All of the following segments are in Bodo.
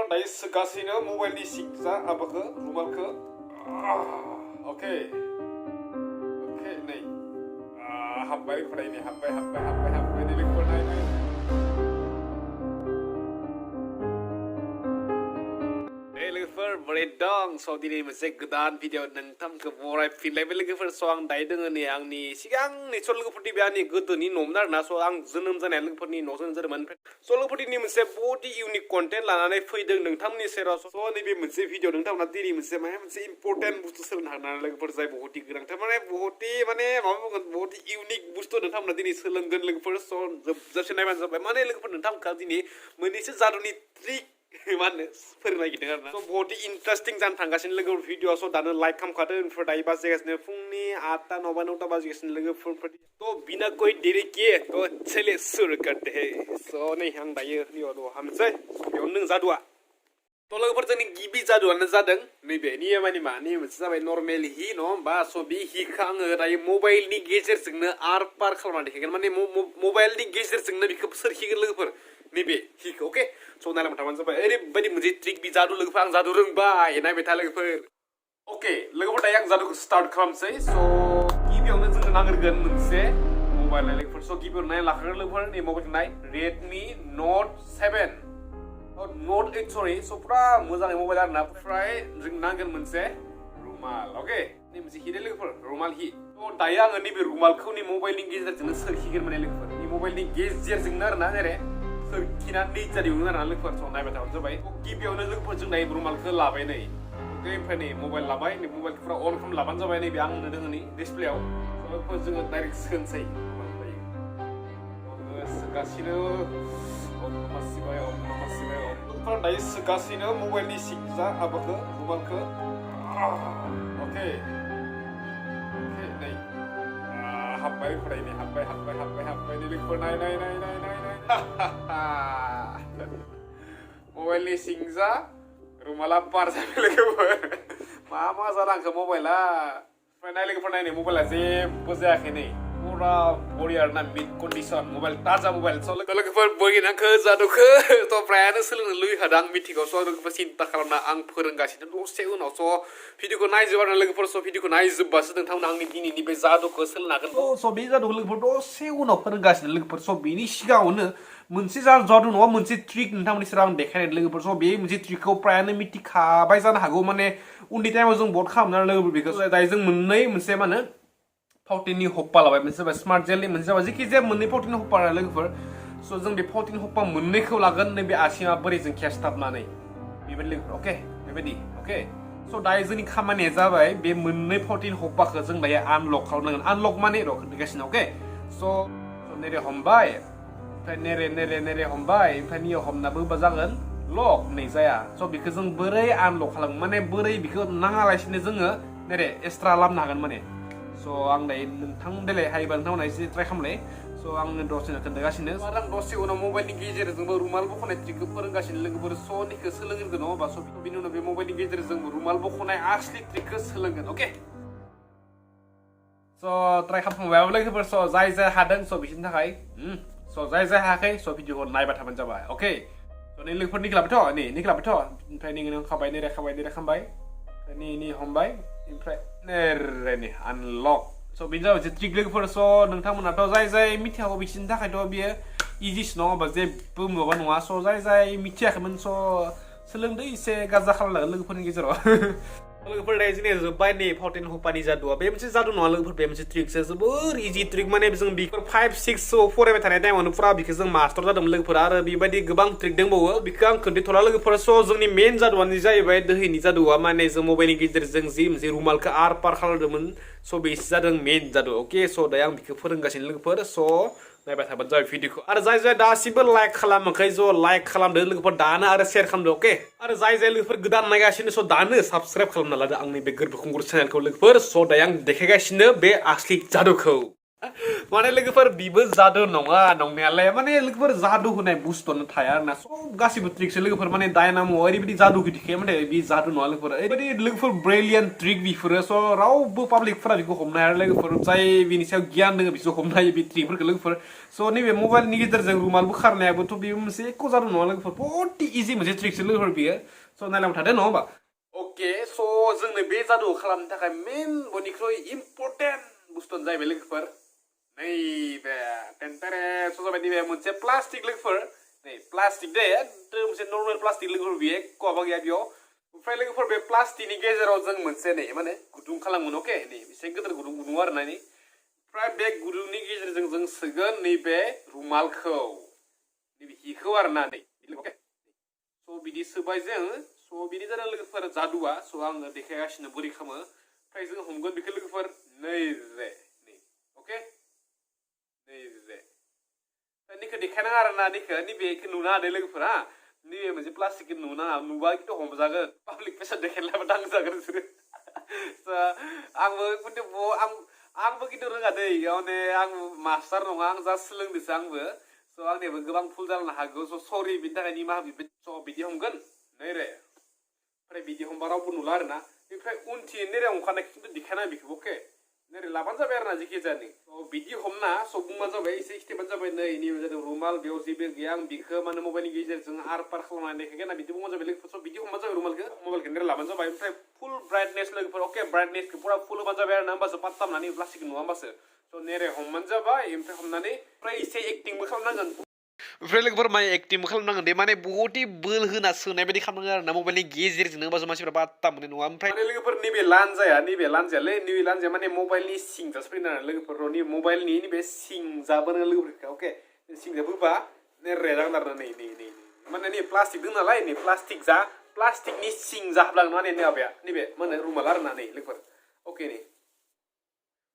दायो सोगासिनो मबाइलनि सिंजा माबाखौ रुमालखौ अके नै हाबबाय फरायनो हाबबाय लोगोफोर नाय लोगोफोर बोरै दं स' दिनै मोनसे गोदान भिडिअ नोंथांखौ बरायफिनलायबाय लोगोफोर स' आं दायो दोङो नै आंनि सिगांनि स' लोगोफोरनि बे आंनि गोदोनि न'मोन आरोना स' आं जोनोम जानाया लोगोफोरनि न' जोनोम जादोंमोन स' लोगोफोरनि मोनसे बहुत इउनिक कन्टेन्ट लानानै फैदों नोंथांमोननि सेराव स' नैबे मोनसे भिडिअ नोंथांमोना दिनै मोनसे इम्पर्टेन्ट बुस्थु सोलोंनो हागोन लोगोफोर जाय बहुत गोनांथार बहुत माबा बुंगोन बहुत इउनिक बुस्थु नोंथांमोना दिनै सोलोंगोन लोगोफोर स' जोबजासे नायबानो जाबाय माने लोगोफोर नोंथांमोनखौ दिनै मोननैसो जादुनि ट्रिक मा होनो फोरोंनो नागिरदों आरोना स' बहुत इन्टारेस्टिं जानो थांगासिनो लोगोफोर भिडिअ स' दानो लाइक खालामखादो ओमफ्राय दायो बाजिगासिनो फुंनि 8टा 9टा बाजिगासिनो लोगोफोर तो बिना कोई देरी किए तो चलिए शुरू करते हैं स' नै आं दायो नियाव हामसै बेयावनो नों जादुआ थ' लोगोफोर जोंनि गिबि जादुआनो जादों नैबे माने मा नै मोनसे जाबाय नर्मेल हि नङा होमबा स' बे हिखौ आङो दायो मबाइलनि गेजेरजोंनो आर पार खालामनानै देखायगोन माने मबाइलनि गेजेरजोंनो बेखौ सोरखिगोन लोगोफोर नैबे हिखौ अके स' नायलांबाय थाबानो जाबाय ओरैबायदि मोनसे ट्रिक बि जादु लोगोफोर आं जादु रोंबाय नायबाय था लोगोफोर अके लोगोफोर दायो आं जादुखौ स्टार्ट खालामसै स' गिबियावनो जोंनो नागिरगोन मोनसे मबाइल लोगोफोर स' गिबियावनो नाय लाखागोन लोगोफोर नै मबाइलखौ नाय रेडमि नट 7 नट 8 सरि स' फुरा मोजाङै मबाइल आरोना ओमफ्राय जों नांगोन मोनसे रुमाल अके नै मोनसे हि लोगोफोर रुमाल हि थ' दायो आङो नैबे रुमालखौ नै मबाइलनि गेजेरजोंनो सोरखिगोन माने लोगोफोर नै मबाइलनि गेजेरजोंनो आरोना जेरै सोरखिनानै जादोंमोन आरोना लोगोफोर स' नायबाय थाबानो जाबाय गिबियावनो लोगोफोर जों दायो रुमालखौ लाबाय नै ओमफ्राय नै मबाइल लाबाय नै मबाइलखौ फुरा अन खालाम लाबानो जाबाय नैबे आं नुदों नै डिसप्लेआव लोगोफोर जोङो डाइरेक्ट सोनोसै सोगासिनो लोगोफोर दायो सोगासिनो मबाइलनि सिंजा माबाखौ रुमालखौ अके नै हाबबाय फरायनो हाबबाय लोगोफोर नाय मबाइलनि सिंजा रुमाला पार जाबाय लोगोफोर मा जादों आंखौ मबाइला ओमफ्राय नाय लोगोफोर नायनो मबाइला जेबो जायाखै नै पुरा बरिया आरोना मिड कन्डिसन मबाइल ताजा मबाइल स' लोगोफोर बयनाखौ जादुखौ थ' फ्रायानो सोलोंनो लुगैखादों आं मिथिगौ स' लोगोफोर सिन्था खालामना आं फोरोंगासिनो दसे उनाव स' भिडिअखौ नायजोब आरो लोगोफोर स' भिडिअखौ नायजोबबासो नोंथांमोना आंनि दिनैनि बे जादुखौ सोलोंनो हागोन स' बे जादुखौ लोगोफोर दसे उनाव फोरोंगासिनो लोगोफोर स' बेनि सिगाङावनो मोनसे जादु नङा मोनसे ट्रिक नोंथांमोननि सेराव आं देखायनाय लोगोफोर स' बे मोनसे ट्रिकखौ फ्रायानो मिथिखाबाय जानो हागौ माने उन्दै टाइमाव जों बहुत खालामनानै लोगोफोर बेखौ दायो जों मोननै मोनसे मा होनो फावटेननि हप्पा लाबाय मोनसे जाबाय स्मार्ट जेलनि मोनसे जाबाय जेखिजाया मोननै फावटेन हप्पा आरो लोगोफोर स' जों बे फावटेन हप्पा मोननैखौ लागोन नैबे आसिङा बोरैजों खेबथाबनानै बेबायदि लोगोफोर अके बेबायदि अके स' दायो जोंनि खामानिया जाबाय बे मोननै फावटेन हप्पाखौ जों दायो आनलक खालामनांगोन आनलक माने र' खोन्थागासिनो अके स' नेरे हमबाय ओमफ्राय नेरे हमबाय ओमफ्राय नियाव हमनाबो जागोन लक नै जाया स' बेखौ जों बोरै आनलक खालामो माने बोरै बेखौ नाङालासिनो जोङो नेरे एक्सट्रा लाबोनो हागोन माने स' आं दायो नोंथां देलाय हायोबा नोंथांमोना एसे ट्राइ खालामलाय स' आंनो दसेनो खोन्थागासिनो आरो आं दसे उनाव मबाइलनि गेजेरजोंबो रुमाल बख'नाय ट्रिकखौ फोरोंगासिनो लोगोफोर स' निखौ सोलोंगोन नङा होमबा स' बिनि उनाव बे मबाइलनि गेजेरजों रुमाल बख'नाय आसलि ट्रिकखौ सोलोंगोन अके स' ट्राइ खालामखांबाय लोगोफोर स' जाय हादों स' बिसोरनि थाखाय स' जाय हायाखै स' भिडिअखौ नायबाय थाबानो जाबाय अके स' नै लोगोफोर निखलाबायथ' नै ओमफ्राय नों खाबाय नेरे खाबाय नि हमबाय ओमफ्राय नेरे आनलक स' बेनो जाबाय जे ट्रिक लोगोफोर स' नोंथांमोनाथ' जाय मिथियागौ बिसोरनि थाखायथ' बेयो इजिसो नङा होमबा जेबो माबा नङा स' जाय मिथियाखैमोन स' सोलोंदो एसे गाजा खालामनांगोन लोगोफोरनि गेजेराव लोगोफोर दायो जोंनिया जोब्बाय नै फावटेन हप्पानि जादुआ बे मोनसे जादु नङा लोगोफोर बे मोनसे ट्रिकसो जोबोर इजि ट्रिक माने जों बेफोर 5-6 फरायबाय थानाय टाइमावनो फुरा बेखौ जों मास्टार जादोंमोन लोगोफोर आरो बेबायदि गोबां ट्रिक दंबावो बेखौ आं खोन्थाथ'ला लोगोफोर स' जोंनि मेन जादुआनो जाहैबाय दोहैनि जादुआ माने जों मबाइलनि गेजेरजों जि मोनसे रुमालखौ आर पार खालामदोंमोन स' बेसो जादों मेन जादु अके स' दायो आं बेखौ फोरोंगासिनो लोगोफोर स' नायबाय थाबानो जाबाय भिडिअखौ आरो जाय दासिमबो लाइक खालामाखै ज' लाइक खालामदो लोगोफोर दानो आरो शेयार खालामदो अके आरो जाय लोगोफोर गोदान नायगासिनो स' दानो साबस्क्राइब खालामना लादो आंनि बे गोरबो खुंगुर चेनेलखौ लोगोफोर स' दायो आं देखायगासिनो बे आसलि जादुखौ माने लोगोफोर बिबो जादु नङा नंनायालाय माने लोगोफोर जादु होनाय बुस्थुआनो थाया आरोना सब गासिबो ट्रिक्सो लोगोफोर माने डायनामो ओरैबायदि जादु दिखायो माने बे जादु नङा लोगोफोर ओरैबायदि लोगोफोर ब्रिलियेन्ट ट्रिक बेफोरो स' रावबो पाब्लिकफोरा बेखौ हमनो हाया लोगोफोर जाय बिनि सायाव गियान दङ बिसोर हमनो हायो बे ट्रिकफोरखौ लोगोफोर स' नैबे मबाइलनि गेजेरजों रुमालबो खारनायाबोथ' बेयो मोनसे एख' जादु नङा लोगोफोर बहुद इजि मोनसे ट्रिकसो लोगोफोर बियो स' नायलांबाय थादो नङा होमबा अके स' जोंनो बे जादु खालामनो थाखाय मेन बयनिख्रुइ इम्परटेन्ट बुस्थुआनो जाहैबाय लोगोफोर नैबे टेनटेरे स' जाबाय नैबे मोनसे प्लास्टिक लोगोफोर नै प्लास्टिक दे एकदम मोनसे नर्मेल प्लास्टिक लोगोफोर बेयो एख' माबा गैया बेयाव ओमफ्राय लोगोफोर बे प्लास्टिकनि गेजेराव जों मोनसे नै माने गुदुं खालामगोन अके नै एसे गिदिर गुदुं आरोना नै ओमफ्राय बे गुदुंनि गेजेरजों जों सोगोन नैबे रुमालखौ नैबे हिखौ आरोना नै अके स' बिदि सोबाय जों स' बिनि जादों लोगोफोर जादुआ स' आङो देखायगासिनो बोरै खालामो ओमफ्राय जों हमगोन बेखौ लोगोफोर नैबे नै अके नैबे निखौ देखायनाङा आरोना निखौ नैबेखौ नुनो हादों लोगोफोर हा नैबे मोनसे प्लास्टिकखौ नुनाङा नुबा खिन्थु हमजागोन पाब्लिक प्लेसाव देखायलाबा दांजागोन बिसोरो आंबो खिन्थु आंबो खिन्थु रोङा दै माने आं मास्टार नङा आं जास्ट सोलोंदोंसो आंबो स' आंनियाबो गोबां भुल जानो हागौ स' सरि बिनि थाखाय निमाहा बिबाय स' बिदि हमगोन नै रे ओमफ्राय बिदि हमबा रावबो नुला आरोना ओमफ्राय उनथिं नैरे हमखानाय खिन्थु देखायना बेखौबो अके नैरे लाबानो जाबाय आरोना जेखि जाया नै बिदि हमना स' बुंबानो जाबाय एसे खिथाबानो जाबाय नै नैबे जादों रुमाल बेयाव जेबो गैया आं बिखौ माने मबाइलनि गेजेरजों आर पार खालामनानै देखायगोन बिदि बुंबानो जाबाय लोगोफोर स' बिदि हमबानो जाबाय रुमालखौ मबाइलखौ नैरे लाबानो जाबाय ओमफ्राय फुल ब्राइटनेस लोगोफोर अके ब्राइटनेसखौ पुरा फुल होबानो जाबाय आरोना होमबासो पात्ता मोननानै प्लास्टिक नुवा होमबासो स' नैरे हमबानो जाबाय ओमफ्राय हमनानै ओमफ्राय एसे एक्टिंबो खालामनांगोन ओमफ्राय लोगोफोर माने एक्टिंबो खालामनांगोन दे माने बहुतै बोल होना सोनाय बायदि खालामनांगोन आरोना मबाइलनि गेजेरजों होमबासो मानसिफोरा पात्ता मोननाय नङा ओमफ्राय माने लोगोफोर नैबे लान्जायालै नैबे लान्जाया माने मबाइलनि सिंजासो फैनो आरो लोगोफोर नैबे मबाइलनि नैबे सिंजाबोनो लोगोफोरखौ अके सिंजाबो होबा नैरे जागोन आरोना नै माने नै प्लास्टिक दं नालाय नै प्लास्टिकनि सिं जाहाबलांनो माने माबाया नैबे मा होनो रुमाल आरोना नै लोगोफोर अके नै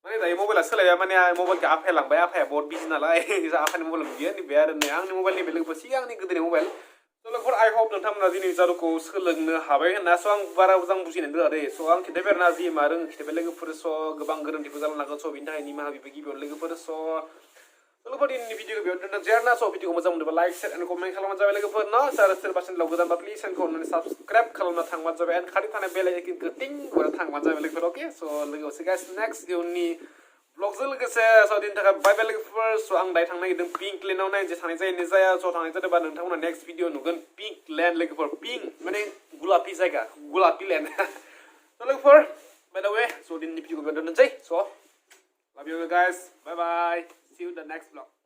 माने दायो मबाइला सोलायबाय माने मबाइलखौ आफाया लांबाय आफाया बहुत बिजि नालाय आफानि मबाइल नुयो नैबे आरो नै आंनि मबाइल नैबे लोगोफोर सिगांनि गोदोनि मबाइल स' लोगोफोर आइ हप नोंथांमोना दिनै जादुखौ सोलोंनो हाबाय होनना स' आं बारा मोजां बुजिनो रोङा दै स' आं खिन्थाबाय आरोना जि मा रोङो खिन्थाबाय लोगोफोर स' गोबां गोरोन्थिबो जानो हागौ स' बिनि थाखाय निमाहा बिबाय गिबियाव लोगोफोर स' लोगोफोर दिनैनि भिडिअ बेयाव दोनथ'नोसै आरोना स' भिडिअखौ मोजां मोनोबा लाइक शेयार एन्ड कमेन्ट खालामबानो जाबाय लोगोफोर न' आरो सोरबा चेनेलाव गोदानबा प्लिज चेनेलखौ अननानै साबसक्राइब खालामना थांबानो जाबाय एन्ड खाथि थानाय बेल आइकनखौ टिं होना थांबानो जाबाय लोगोफोर अके स' लोगोसे गाइस नेक्स्ट इयुननि ब्लगजों लोगोसे स' दिननि थाखाय बाय बाय लोगोफोर स' आं दायो थांनो नागिरदों पिंक लेन्डआव नायनोसै थांनाय जायो जाया स' थांनाय जादोंबा नोंथांमोना नेक्स्ट भिडिअ नुगोन पिंक लेन्ड लोगोफोर पिंक माने गुलापि जायगा गुलापि लेन्ड स' लोगोफोर बाय द वे स' दिननि भिडिअखौ दोननोसै स' love you guys bye bye see you in the next vlog